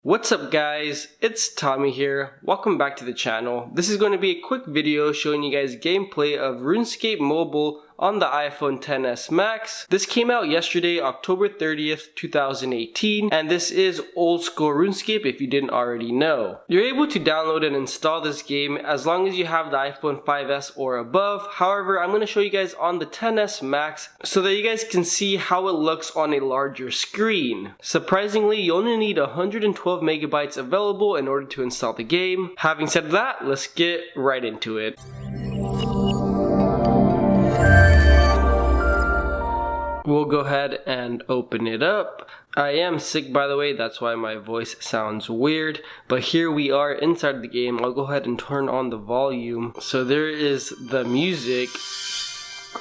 What's up guys, it's Tommy here. Welcome back to the channel. This is going to be a quick video showing you guys gameplay of RuneScape Mobile on the iPhone XS Max. This came out yesterday, October 30th, 2018, and this is old school RuneScape if you didn't already know. You're able to download and install this game as long as you have the iPhone 5S or above. However, I'm going to show you guys on the XS Max so that you guys can see how it looks on a larger screen. Surprisingly, you only need 112 megabytes available in order to install the game. Having said that, let's get right into it. We'll go ahead and open it up. I am sick, by the way, that's why my voice sounds weird. But here we are inside the game. I'll go ahead and turn on the volume. So there is the music.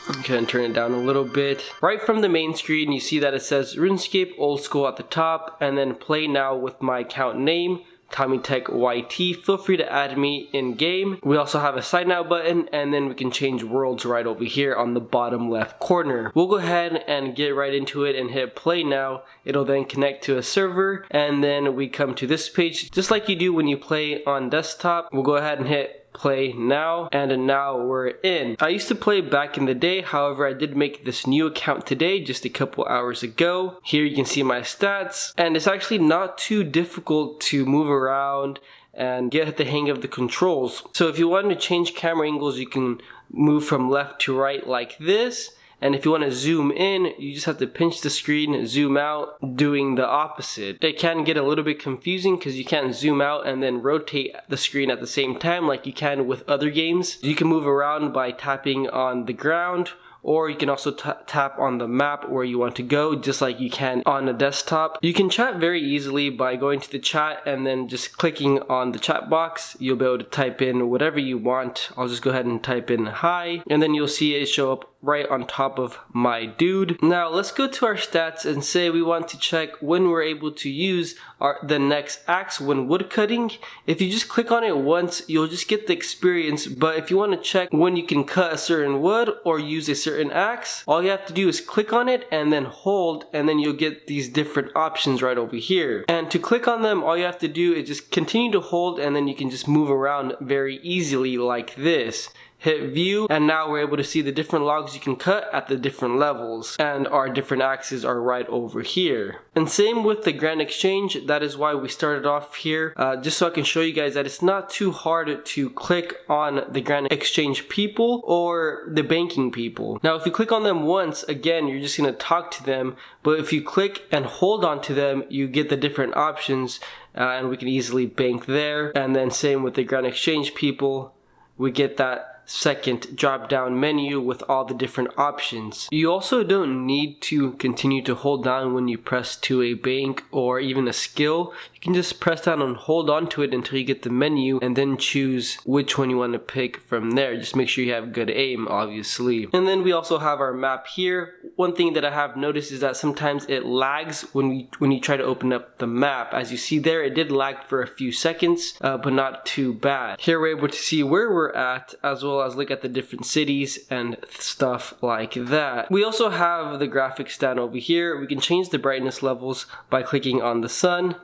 Okay, and turn it down a little bit. Right from the main screen, you see that it says RuneScape Old School at the top, and then play now with my account name, TommyTechYT. Feel free to add me in game. We also have a sign out button, and then we can change worlds right over here on the bottom left corner. We'll go ahead and get right into it and hit play now. It'll then connect to a server, and then we come to this page just like you do when you play on desktop. We'll go ahead and hit play now, and now we're in. I used to play back in the day, however I did make this new account today just a couple hours ago. Here you can see my stats, and it's actually not too difficult to move around and get the hang of the controls. So if you want to change camera angles, you can move from left to right like this. And if you want to zoom in, you just have to pinch the screen, zoom out, doing the opposite. It can get a little bit confusing because you can't zoom out and then rotate the screen at the same time like you can with other games. You can move around by tapping on the ground, or you can also tap on the map where you want to go, just like you can on a desktop. You can chat very easily by going to the chat and then just clicking on the chat box. You'll be able to type in whatever you want. I'll just go ahead and type in hi, and then you'll see it show up right on top of my dude. Now let's go to our stats and say we want to check when we're able to use the next axe when woodcutting. If you just click on it once, you'll just get the experience, but if you want to check when you can cut a certain wood or use a certain axe, all you have to do is click on it and then hold, and then you'll get these different options right over here. And to click on them, all you have to do is just continue to hold, and then you can just move around very easily like this. Hit view, and now we're able to see the different logs you can cut at the different levels, and our different axes are right over here. And same with the Grand Exchange. That is why we started off here, just so I can show you guys that it's not too hard to click on the Grand Exchange people or the banking people. Now if you click on them once, again you're just going to talk to them, but if you click and hold on to them, you get the different options, and we can easily bank there. And then same with the Grand Exchange people, we get that second drop down menu with all the different options. You also don't need to continue to hold down when you press to a bank or even a skill. You can just press down and hold on to it until you get the menu, and then choose which one you want to pick from there. Just make sure you have good aim, obviously. And then we also have our map here. One thing that I have noticed is that sometimes it lags when you try to open up the map. As you see there, it did lag for a few seconds, but not too bad. Here we're able to see where we're at, as well as look at the different cities and stuff like that. We also have the graphics down over here. We can change the brightness levels by clicking on the sun,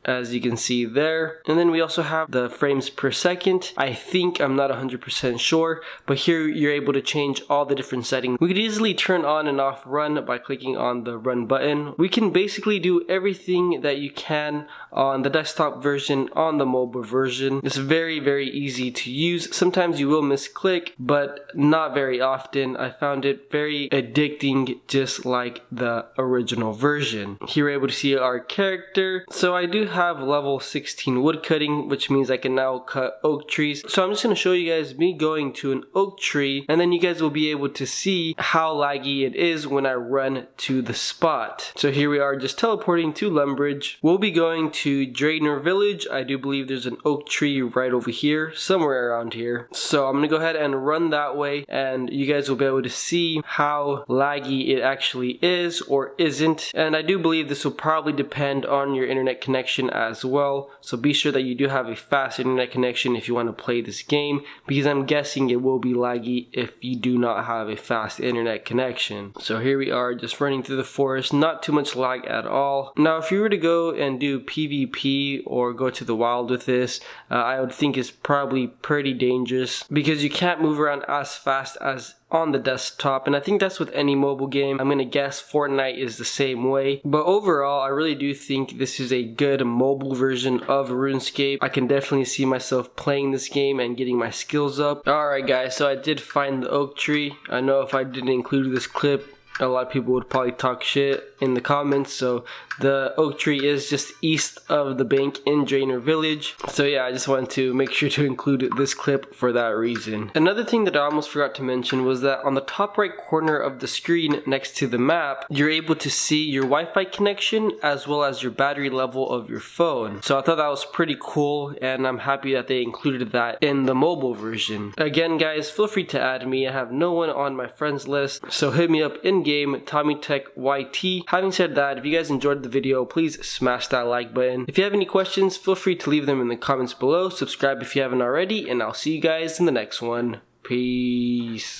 as you can see there. And then we also have the frames per second. I think, I'm not 100% sure, but here you're able to change all the different settings. We could easily turn on and off run by clicking on the run button. We can basically do everything that you can on the desktop version, on the mobile version. It's very, very easy to use. Sometimes you will misclick, but not very often. I found it very addicting, just like the original version. Here we're able to see our character. So I do have level 16 woodcutting, which means I can now cut oak trees. So I'm just going to show you guys me going to an oak tree, and then you guys will be able to see how laggy it is when I run to the spot. So here we are just teleporting to Lumbridge. We'll be going to Drainer Village. I do believe there's an oak tree right over here, somewhere around here. So I'm going to go ahead and run that way, and you guys will be able to see how laggy it actually is or isn't. And I do believe this will probably depend on your internet connection connection as well. So be sure that you do have a fast internet connection if you want to play this game, because I'm guessing it will be laggy if you do not have a fast internet connection. So here we are just running through the forest, not too much lag at all. Now if you were to go and do PvP or go to the wild with this, I would think it's probably pretty dangerous because you can't move around as fast as on the desktop, and I think that's with any mobile game. I'm gonna guess Fortnite is the same way, but overall I really do think this is a good mobile version of RuneScape. I can definitely see myself playing this game and getting my skills up. Alright guys, so I did find the oak tree. I know if I didn't include this clip, a lot of people would probably talk shit in the comments. So the oak tree is just east of the bank in Drainer Village. So yeah, I just wanted to make sure to include this clip for that reason. Another thing that I almost forgot to mention was that on the top right corner of the screen next to the map, you're able to see your Wi-Fi connection as well as your battery level of your phone. So I thought that was pretty cool, and I'm happy that they included that in the mobile version. Again guys, feel free to add me. I have no one on my friends list, so hit me up in game, TommyTechYT. Having said that, if you guys enjoyed the video, please smash that like button. If you have any questions, feel free to leave them in the comments below. Subscribe if you haven't already, and I'll see you guys in the next one. Peace.